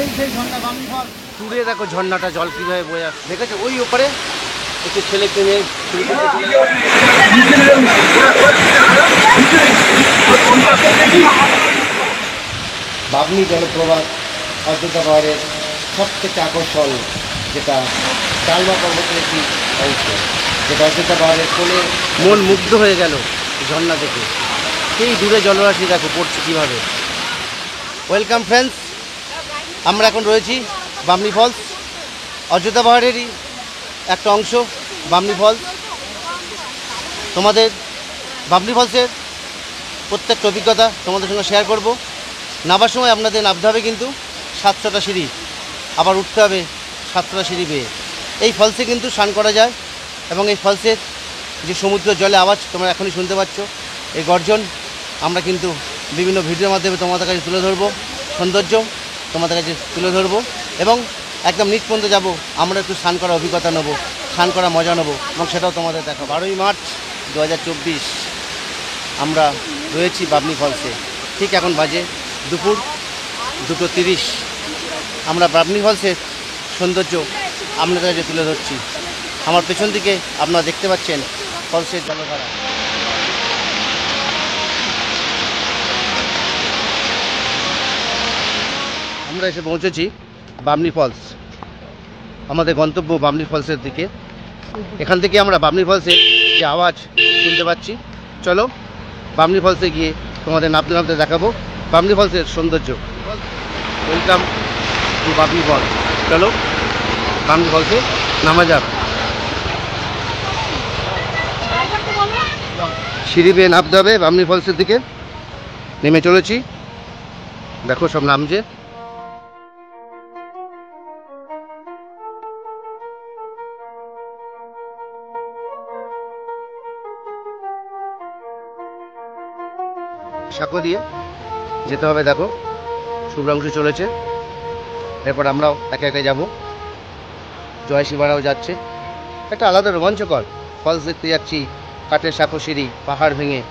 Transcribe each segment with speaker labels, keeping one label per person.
Speaker 1: এই সেই ঝর্ণা বামনি ফল। দূরে দেখো ঝর্ণাটা জল কীভাবে বয়ে আসছে, দেখেছো ওই ওপরে একটু ছেলেকে নিয়ে বামনি জলপ্রপাত অযোধ্যা পাহাড়ের সবথেকে আকর্ষণ, যেটা ডালমা পর্বতের একটি অংশ, যেটা অযোধ্যা পাহাড়ের কোণে মন মুগ্ধ হয়ে গেল ঝর্ণা দেখে। সেই দূরে জলরাশি দেখো পড়ছে কীভাবে। ওয়েলকাম ফ্রেন্ডস, আমরা এখন রয়েছি বামনি ফলস, অযোধ্যা পাহাড়েরই একটা অংশ বামনি ফলস। তোমাদের বামনি ফলসের প্রত্যেকটা অভিজ্ঞতা তোমাদের সঙ্গে শেয়ার করব। নামার সময় আপনাদের নামতে হবে কিন্তু 700টা সিঁড়ি, আবার উঠতে হবে 700টা সিঁড়ি বেয়ে। এই ফলসে কিন্তু স্নান করা যায় এবং এই ফলসের যে সমুদ্র জলে আওয়াজ তোমরা এখনই শুনতে পাচ্ছ, এই গর্জন আমরা কিন্তু বিভিন্ন ভিডিওর মাধ্যমে তোমাদের কাছে তুলে ধরবো, সৌন্দর্য তোমাদের কাছে তুলে ধরবো এবং একদম নিচ পর্যন্ত যাবো, আমরা একটু স্নান করার অভিজ্ঞতা নেবো, স্নান করার মজা নেবো এবং সেটাও তোমাদের দেখো। 12ই মার্চ 2024 আমরা রয়েছি বামনি ফলসে। ঠিক এখন বাজে দুপুর 2:30। আমরা বামনি ফলসের সৌন্দর্য আপনাদের কাছে তুলে ধরছি। আমার পেছন দিকে আপনারা দেখতে পাচ্ছেন ফলসের জলধারা। আমরা এসে পৌঁছেছি বামনি ফলস, আমাদের গন্তব্য বামনি ফলসের দিকে। এখান থেকে আমরা বামনি ফলসের যে আওয়াজ শুনতে পাচ্ছি, চলো বামনি ফলসে গিয়ে তোমাদের নামতে নামতে দেখাবো বামনি ফলসের সৌন্দর্য। ওয়েলকাম টু বামনি ফলস, চলো বামনি ফলসে নামা যাক। সিঁড়ি বেয়ে নামতে হবে বামনি ফলসের দিকে। নেমে চলেছি, দেখো সব নামছে। সাঁকো দিয়ে যেতে হবে, দেখো শুভ্রাংশু চলেছে, এরপর আমরাও একে একে যাবো। জয় শিবারাও যাচ্ছে, একটা আলাদা রোমাঞ্চকর ফলস দেখতে যাচ্ছি, কাঠের সাঁকো সিঁড়ি পাহাড় ভেঙে।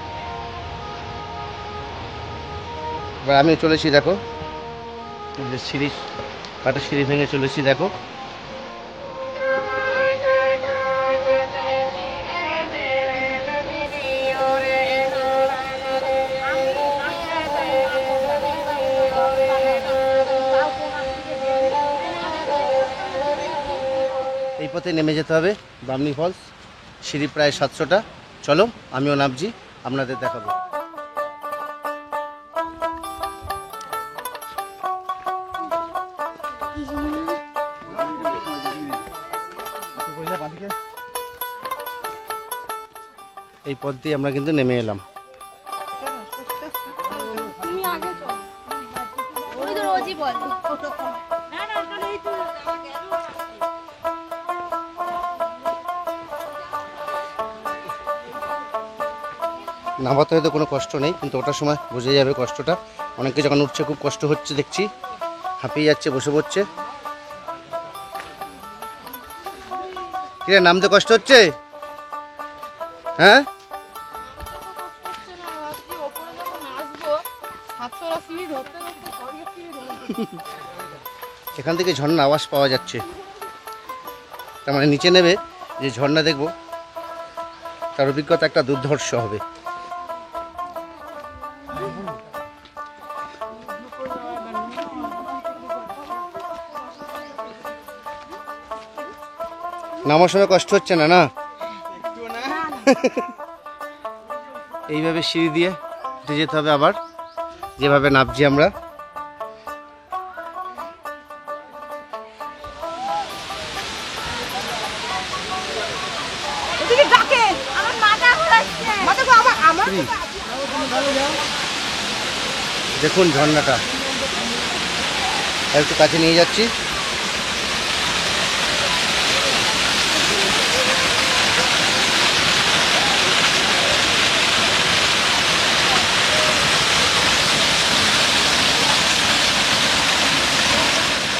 Speaker 1: এবার আমিও চলেছি, দেখো সিঁড়ি, কাঠের সিঁড়ি ভেঙে চলেছি, দেখো এই পথে নেমে যেতে হবে বামনি ফলস। সিঁড়ি প্রায় 700টা, চলো আমিও নামছি, আপনাদের দেখাবো। এই পথ দিয়ে আমরা কিন্তু নেমে এলাম। নামাতে হয়তো কোনো কষ্ট নেই, কিন্তু ওটার সময় বোঝা যাবে কষ্টটা। অনেকে যখন উঠছে খুব কষ্ট হচ্ছে দেখছি, হাঁপিয়ে যাচ্ছে, বসে পড়ছে। কিরে নামতে কষ্ট হচ্ছে? হ্যাঁ, এখান থেকে ঝর্ণা আওয়াজ পাওয়া যাচ্ছে, তার মানে নিচে নেবে যে ঝর্ণা দেখবো তার অভিজ্ঞতা একটা দুর্ধর্ষ হবে। নামার সময় কষ্ট হচ্ছে না? না এইভাবে সিঁড়ি দিয়ে উঠে যেতে হবে, আবার যেভাবে নামছি আমরা। দেখুন ঝর্ণাটা, একটু কাছে নিয়ে যাচ্ছি।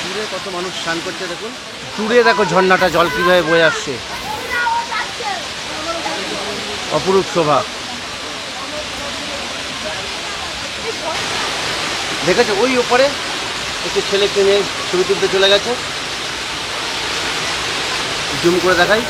Speaker 1: দূরে কত মানুষ স্নান করছে, দেখুন দূরে দেখো ঝর্ণাটা জল কীভাবে বয়ে আসছে, অপরূপ শোভা। দেখেছো ওই ওপরে একটি ছেলে একটি মেয়ে ছবি তুলতে চলে গেছে। জুম করে দেখাই।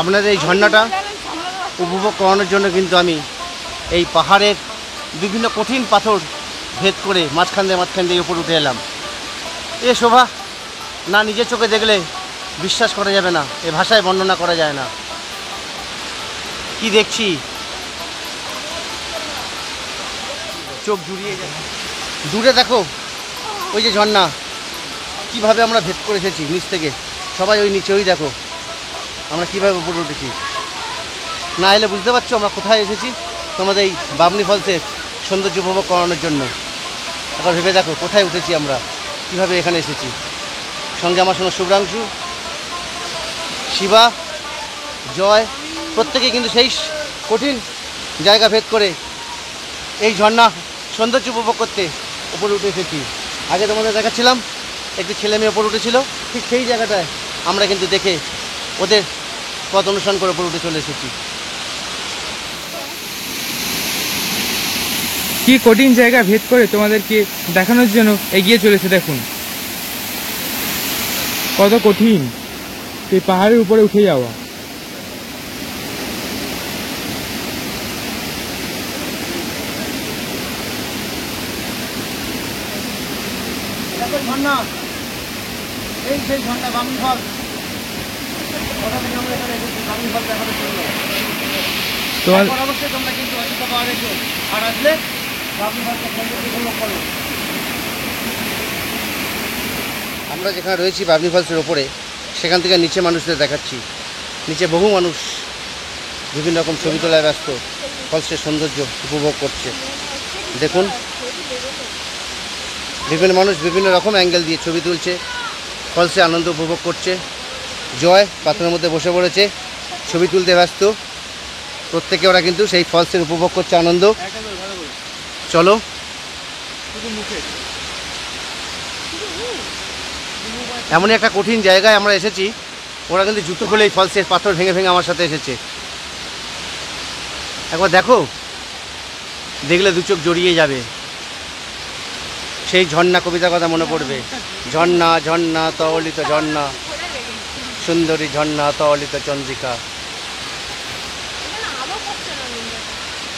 Speaker 1: আপনাদের এই ঝর্ণাটা উপভোগ করানোর জন্য কিন্তু আমি এই পাহাড়ের বিভিন্ন কঠিন পাথর ভেদ করে মাঝখান দিয়ে উপর উঠে এলাম। এ শোভা না নিজের চোখে দেখলে বিশ্বাস করা যাবে না, এ ভাষায় বর্ণনা করা যায় না। কি দেখছি, চোখ জুড়িয়ে যায়। দূরে দেখো ওই যে ঝর্ণা, কিভাবে আমরা ভেদ করে এসেছি নিচ থেকে। সবাই ওই নিচে, ওই দেখো আমরা কীভাবে উপরে উঠেছি। না এলে বুঝতে পারছো আমরা কোথায় এসেছি। তোমাদের এই বামনি ফলসের সৌন্দর্য উপভোগ করানোর জন্য একবার ভেবে দেখো কোথায় উঠেছি আমরা, কীভাবে এখানে এসেছি। সঙ্গে আমার সঙ্গে শুভ্রাংশু, শিবা, জয়, প্রত্যেকে কিন্তু সেই কঠিন জায়গা ভেদ করে এই ঝর্ণা সৌন্দর্য উপভোগ করতে উপরে উঠে এসেছি। আগে তোমাদের দেখাচ্ছিলাম একটি ছেলে মেয়ে উপরে উঠেছিল, ঠিক সেই জায়গাটায় আমরা কিন্তু দেখে ওদের পথ অনুসরণ করে উপরে উঠে চলে এসেছি।
Speaker 2: কি কঠিন জায়গা ভেদ করে তোমাদেরকে দেখানোর জন্য এগিয়ে চলেছে। দেখুন কত কঠিন এই পাহাড়ের উপরে উঠে যাওয়া।
Speaker 1: ঝর্ণা, এই সেই ঝর্ণা বামনি ফল। কোথা থেকে আমরা এখানে এসেছি বামনি ফল দেখানোর জন্য। অবশ্যই তোমরা কিন্তু অযোধ্যা পাহাড়ে এসো, আর আসলে বামনি ফলকে সৌন্দর্য উপভোগ করো। আমরা যেখানে রয়েছি বামনি ফলসের ওপরে, সেখান থেকে নিচে মানুষদের দেখাচ্ছি। নিচে বহু মানুষ বিভিন্ন রকম ছবি তোলায় ব্যস্ত, ফলসের সৌন্দর্য উপভোগ করছে। দেখুন বিভিন্ন মানুষ বিভিন্ন রকম অ্যাঙ্গেল দিয়ে ছবি তুলছে, ফলসে আনন্দ উপভোগ করছে। জয় পাথরের মধ্যে বসে পড়েছে, ছবি তুলতে ব্যস্ত। প্রত্যেকে ওরা কিন্তু সেই ফলসের উপভোগ করছে আনন্দ। চলো এমনই একটা কঠিন জায়গায় আমরা এসেছি, ওরা কিন্তু জুতো খুলে এই ফলসের পাথর ভেঙে ভেঙে আমার সাথে এসেছে। একবার দেখো, দেখলে দু চোখ জড়িয়ে যাবে। সেই ঝর্ণা কবিতার কথা মনে পড়বে। ঝর্ণা ঝর্ণা তরলিত ঝর্ণা, সুন্দরী ঝর্ণা তরলিত চন্দ্রিকা।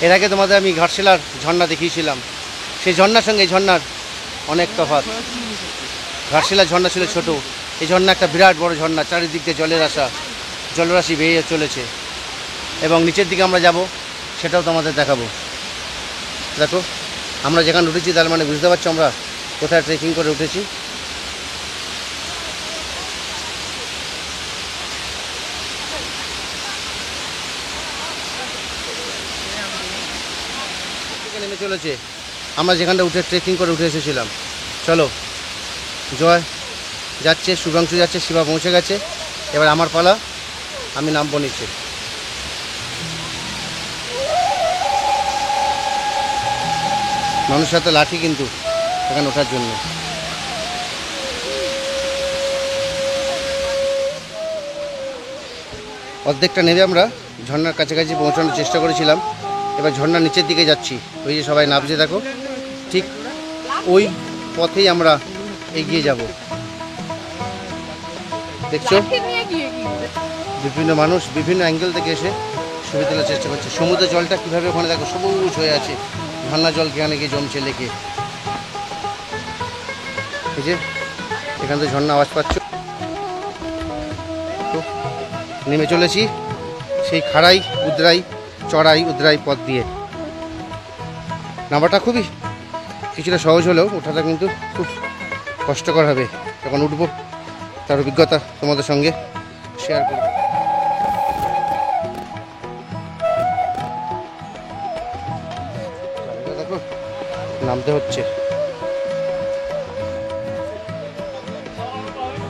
Speaker 1: এর আগে তোমাদের আমি ঘাটশিলার ঝর্ণা দেখিয়েছিলাম, সেই ঝর্ণার সঙ্গে এই ঝর্ণার অনেক তফাৎ। ঘাটশিলার ঝর্ণা ছিল ছোট, এই ঝর্ণা একটা বিরাট বড় ঝর্ণা, চারিদিক দিয়ে জলের আসা, জলরাশি বেয়ে চলেছে। এবং নিচের দিকে আমরা যাব, সেটাও তোমাদের দেখাবো। দেখো আমরা যেখানে উঠেছি তার মানে বুঝতে পারছো আমরা কোথায় ট্রেকিং করে উঠেছি। নেমে চলেছে, আমরা যেখানটা উঠে ট্রেকিং করে উঠে এসেছিলাম। চলো, জয় যাচ্ছে, শুভাংশু যাচ্ছে, শিবা পৌঁছে গেছে, এবার আমার পালা, আমি নামবো নিচে। মানুষের হাতে লাঠি কিন্তু এখানে ওঠার জন্য। অর্ধেকটা নেমে আমরা ঝর্ণার কাছাকাছি পৌঁছানোর চেষ্টা করেছিলাম। এবার ঝর্ণার নিচের দিকে যাচ্ছি, ওই যে সবাই নামছে দেখো, ঠিক ওই পথেই আমরা এগিয়ে যাব। দেখছো বিভিন্ন মানুষ বিভিন্ন অ্যাঙ্গেল থেকে এসে ছবি তোলার চেষ্টা করছে। সমুদ্রের জলটা কীভাবে ওখানে দেখো সবুজ হয়ে আছে, ঝর্ণা জল এখানে গিয়ে জমছে লেকে। এই যে এখান থেকে ঝর্ণা আওয়াজ পাচ্ছ। তো নেমে চলেছি সেই খাড়াই উদ্রাই চড়াই উদ্রাই পথ দিয়ে। নামাটা খুবই কিছুটা সহজ হলেও ওঠাটা কিন্তু খুব কষ্টকর হবে। যখন উঠবো তার অভিজ্ঞতা তোমাদের সঙ্গে শেয়ার করব। দেখো নামতে হচ্ছে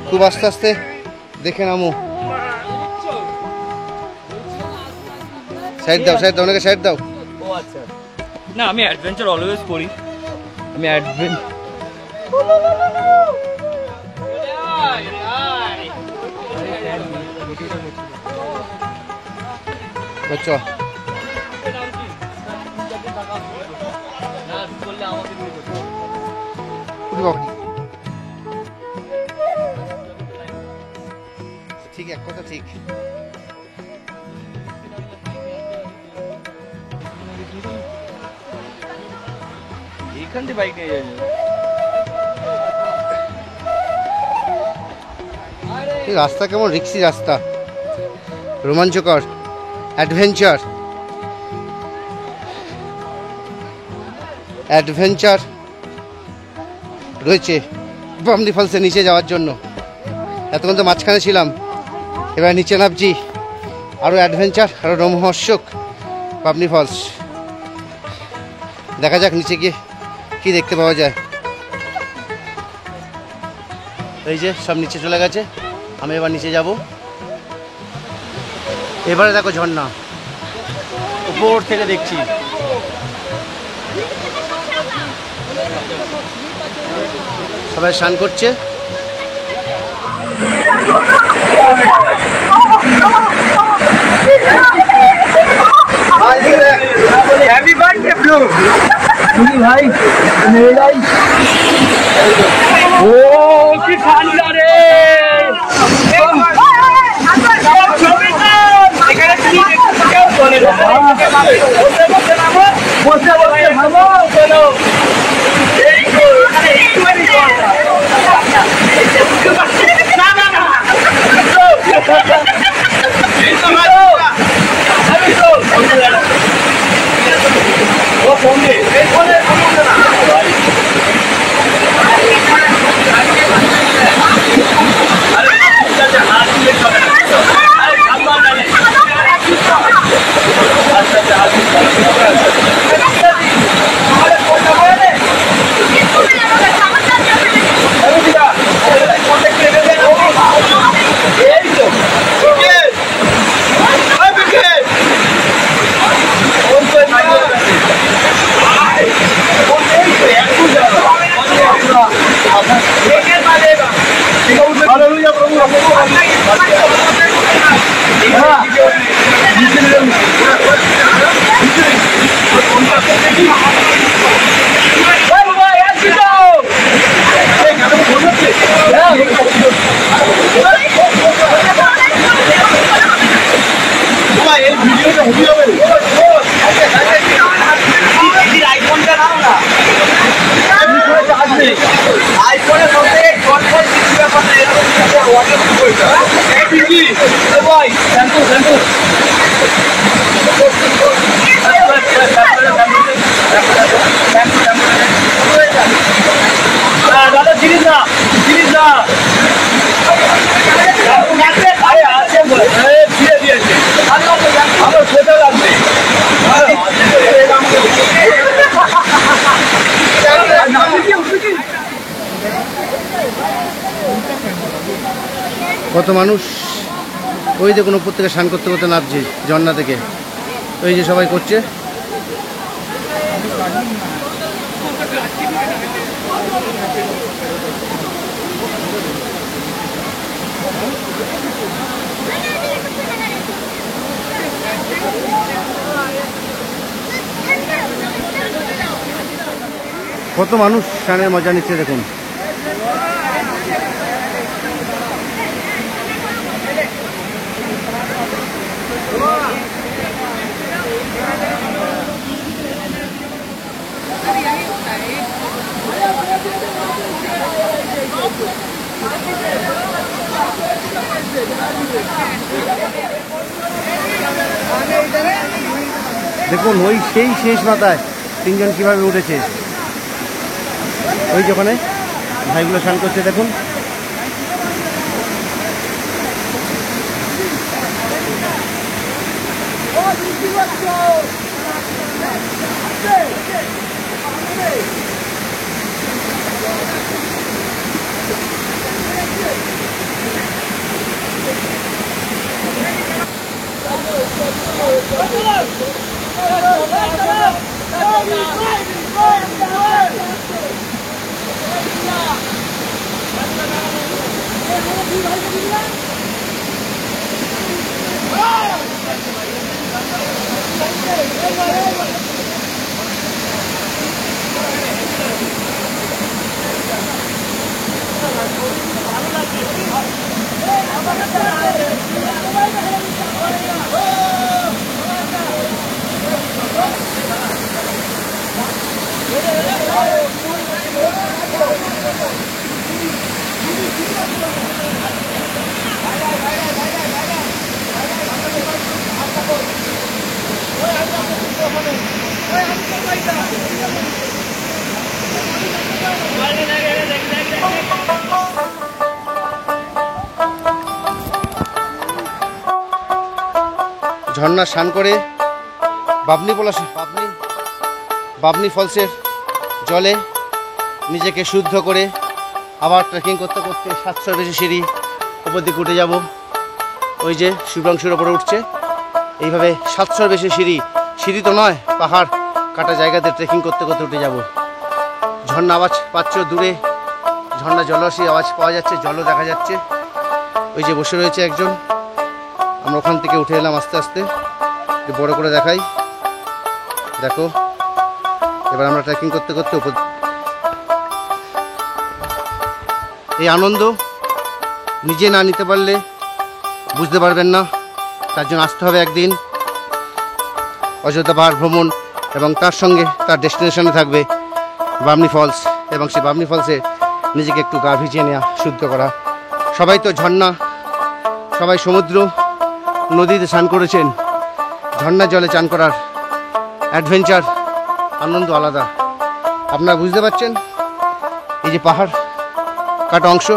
Speaker 1: খুব আস্তে আস্তে, দেখে নামো। সাইড দাও, সাইড দাও, অনেকে সাইড দাও।
Speaker 3: আচ্ছা না আমি অ্যাডভেঞ্চার অলওয়েজ করি আমি অ্যাডভেঞ্চার
Speaker 1: আচ্ছা ঠিক এক কথা ঠিক
Speaker 3: এইখান থেকে বাইক নিয়ে যাই
Speaker 1: এই রাস্তা কেমন রিক্সি রাস্তা রোমাঞ্চকর অ্যাডভেঞ্চার অ্যাডভেঞ্চার রয়েছে বামনি ফলসের নিচে যাওয়ার জন্য এতক্ষণ তো মাঝখানে ছিলাম এবার নিচে নামছি আরও অ্যাডভেঞ্চার আরও রোমহর্ষক বামনি ফলস দেখা যাক নিচে গিয়ে কি দেখতে পাওয়া যায় এই যে সব নিচে চলে গেছে আমি এবার নিচে যাব এবারে দেখো ঝর্ণা উপর থেকে দেখছি সবাই স্নান করছে
Speaker 3: হ্যাপি বার্থডে ব্রো তুমি ভাই মেরে যাই ও কি ঠান্ডা রে এখানে কি কেউ চলে না বসে বসে নামো বসে বসে ভাবো চলো এই তো এখানে একটুখানি না না না ও ফোনে এই ফোনে না দাদা জিনিস না জিনিস না ফিরে দিয়েছে আমার সেটা লাগবে
Speaker 1: কত মানুষ ওই দেখুন উপর থেকে স্নান করতে করতে নামছে ঝর্ণা থেকে ওই যে সবাই করছে কত মানুষ স্নানের মজা নিচ্ছে দেখুন দেখুন ওই সেই শেষ মাথায় তিনজন কিভাবে উঠেছে ওই যেখানে ভাইগুলো স্নান করছে দেখুন ঝর্ণা স্নান করে বাবনি ফলসের জলে নিজেকে শুদ্ধ করে আবার ট্রেকিং করতে করতে 700 বেশি সিঁড়ি উপর দিকে উঠে যাব। ওই যে শুভ্রাংশুর ওপরে উঠছে, এইভাবে 700 বেশি সিঁড়ি তো নয়, পাহাড় কাটা জায়গাতে ট্রেকিং করতে করতে উঠে যাব। ঝর্ণা আওয়াজ পাচ্ছ দূরে, ঝর্ণা জলরাশি আওয়াজ পাওয়া যাচ্ছে, জলও দেখা যাচ্ছে। ওই যে বসে রয়েছে একজন, আমরা ওখান থেকে উঠে এলাম আস্তে আস্তে। বড় করে দেখাই, দেখো এবার আমরা ট্রেকিং করতে করতে উপর। এই আনন্দ নিজে না নিতে পারলে বুঝতে পারবেন না, তার জন্য আসতে হবে একদিন অযোধ্যা পাহাড় ভ্রমণ, এবং তার সঙ্গে তার ডেস্টিনেশনে থাকবে বামনি ফলস, এবং সেই বামনি ফলসে নিজেকে একটু গা ভিজিয়ে নেওয়া, শুদ্ধ করা। সবাই তো ঝর্ণা, সবাই সমুদ্র নদীতে স্নান করেছেন, ঝর্ণার জলে চান করার অ্যাডভেঞ্চার আনন্দ আলাদা। আপনারা বুঝতে পারছেন, এই যে পাহাড় কাটা অংশ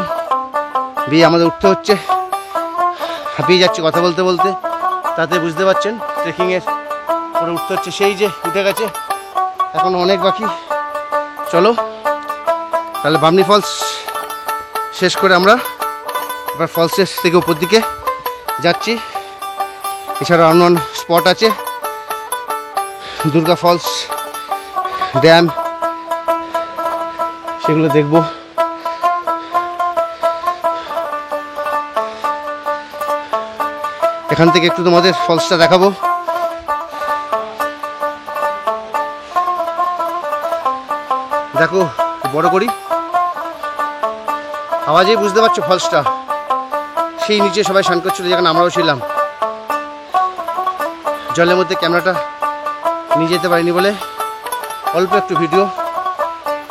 Speaker 1: দিয়ে আমাদের উঠতে হচ্ছে, হাঁপিয়ে যাচ্ছে কথা বলতে বলতে, তাতে বুঝতে পারছেন ট্রেকিংয়ের করে উঠতে হচ্ছে। সেই যে উঠে গেছে, এখন অনেক বাকি। চলো তাহলে বামনি ফলস শেষ করে আমরা এবার ফলসের থেকে উপর দিকে যাচ্ছি। এছাড়া অন্য স্পট আছে, দুর্গা ফলস, ড্যাম, সেগুলো দেখব। এখান থেকে একটু তোমাদের ফলসটা দেখাবো। দেখো বড় করি, আওয়াজেই বুঝতে পারছো ফলসটা। সেই নিচে সবাই স্নান করছিল, যেখানে আমরাও ছিলাম। জলের মধ্যে ক্যামেরাটা নিয়ে যেতে পারিনি বলে অল্প একটু ভিডিও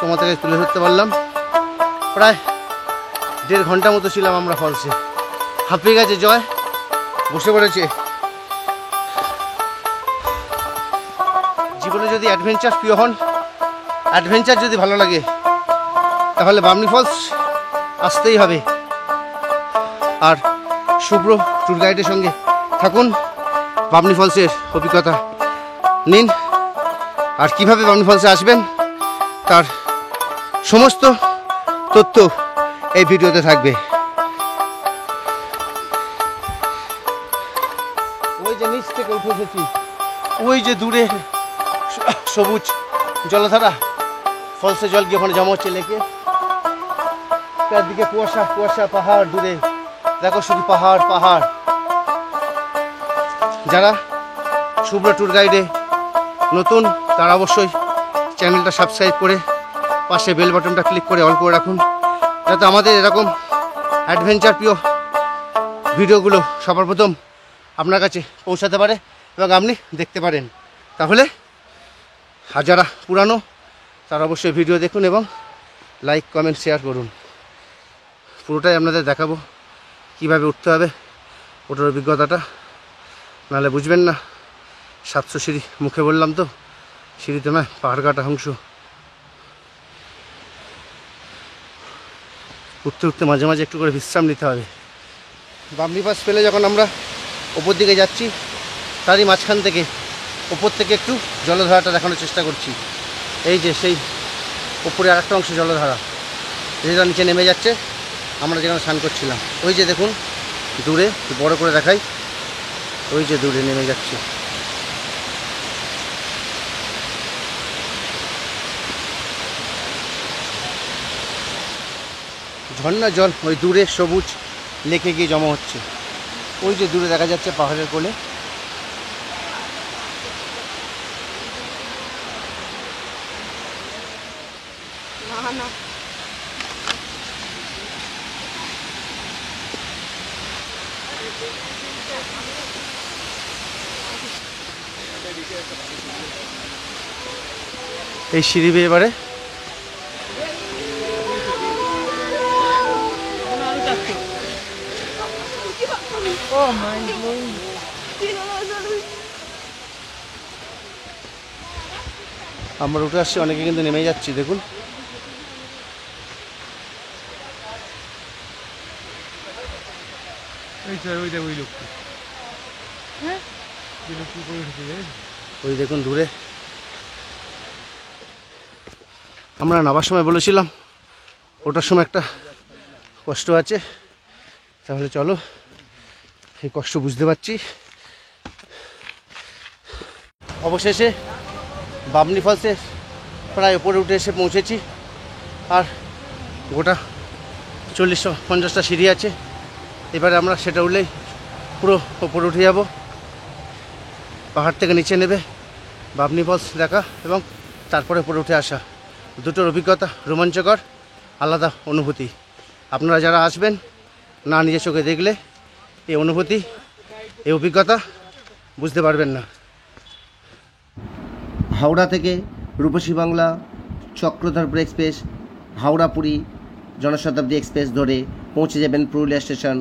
Speaker 1: তোমাদের তুলে ধরতে পারলাম। প্রায় 1.5 ঘন্টা মতো ছিলাম আমরা ফলসে। হাঁপিয়ে গেছে জয়, বসে পড়েছে। জীবনে যদি অ্যাডভেঞ্চার প্রিয় হন, অ্যাডভেঞ্চার যদি ভালো লাগে, তাহলে বামনি ফলস আসতেই হবে। আর শুভ্র ট্যুর গাইডের সঙ্গে থাকুন, বামনি ফলসের অভিজ্ঞতা নিন। আর কিভাবে বামনি ফলসে আসবেন তার সমস্ত তথ্য এই ভিডিওতে থাকবে। ওই যে নিচ থেকে উঠে এসেছি, ওই যে দূরে সবুজ জলধারা, ফলসে জল গিয়ে ওখানে জমা হচ্ছে লেকে। চারদিকে কুয়াশা কুয়াশা, পাহাড় দূরে, দেখো শুধু পাহাড় পাহাড়। যারা শুভ্র ট্যুর গাইডে নতুন, তারা অবশ্যই চ্যানেলটা সাবস্ক্রাইব করে পাশে বেল বাটনটা ক্লিক করে অল করে রাখুন, যাতে আমাদের এরকম অ্যাডভেঞ্চার প্রিয় ভিডিওগুলো সবার প্রথম আপনার কাছে পৌঁছাতে পারে এবং আপনি দেখতে পারেন। তাহলে আর যারা পুরানো, তারা অবশ্যই ভিডিও দেখুন এবং লাইক কমেন্ট শেয়ার করুন। পুরোটাই আপনাদের দেখাবো কিভাবে উঠতে হবে, ওটার অভিজ্ঞতাটা, নাহলে বুঝবেন না। 700 সিঁড়ি, মুখে বললাম তো, সিঁড়িতে নয়, পাহাড় কাটা অংশ। উঠতে উঠতে মাঝে মাঝে একটু করে বিশ্রাম নিতে হবে। বামনি পাস পেলে যখন আমরা ওপর দিকে যাচ্ছি, তারই মাঝখান থেকে ওপর থেকে একটু জলধারাটা দেখানোর চেষ্টা করছি। এই যে সেই ওপরে আরেকটা অংশ জলধারা, যেটা নিচে নেমে যাচ্ছে, আমরা যেখানে স্নান করছিলাম। ওই যে দেখুন দূরে, বড় করে দেখাই, ওই যে দূরে নেমে যাচ্ছে। ঝর্ণার জল ওই দূরে সবুজ লেকে গিয়ে জমা হচ্ছে। ওই যে দূরে দেখা যাচ্ছে পাহাড়ের কোলে। এই সিঁড়ি বেয়ে এবারে আমরা উঠে আসছি, অনেকে কিন্তু নেমে যাচ্ছি দেখুন। ওই দেখুন দূরে। আমরা নামার সময় বলেছিলাম ওটার সময় একটা কষ্ট আছে, তাহলে চলো এই কষ্ট বুঝতে পারছি। অবশেষে বামনি ফলসে প্রায় উপরে উঠে এসে পৌঁছেছি। আর গোটা 40-50টা সিঁড়ি আছে। এবারে আমরা সেটা উঠলেই পুরো উপরে উঠে যাব। পাহাড় থেকে নিচে নেবে, বামনি ফলস দেখা এবং তারপরে উপরে উঠে আসা, দুটোর অভিজ্ঞতা রোমাঞ্চকর, আলাদা অনুভূতি। আপনারা যারা আসবেন না নিজের চোখে দেখলে এই অনুভূতি, এই অভিজ্ঞতা বুঝতে পারবেন না। হাওড়া থেকে রূপসী বাংলা চক্রধরপুর এক্সপ্রেস, হাওড়া পুরী জনশতাব্দী এক্সপ্রেস ধরে পৌঁছে যাবেন পুরুলিয়া স্টেশন।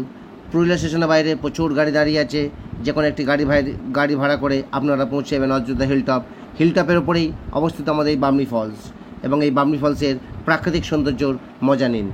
Speaker 1: পুরুলিয়া স্টেশনের বাইরে প্রচুর গাড়ি দাঁড়িয়ে আছে। যে কোনো একটি গাড়ি ভাড়া করে আপনারা পৌঁছে যাবেন অযোধ্যা হিলটপ। হিলটপের ওপরেই অবস্থিত আমাদের এই বামনি ফলস, এবং এই বামনি ফলসের প্রাকৃতিক সৌন্দর্যর মজা নিন।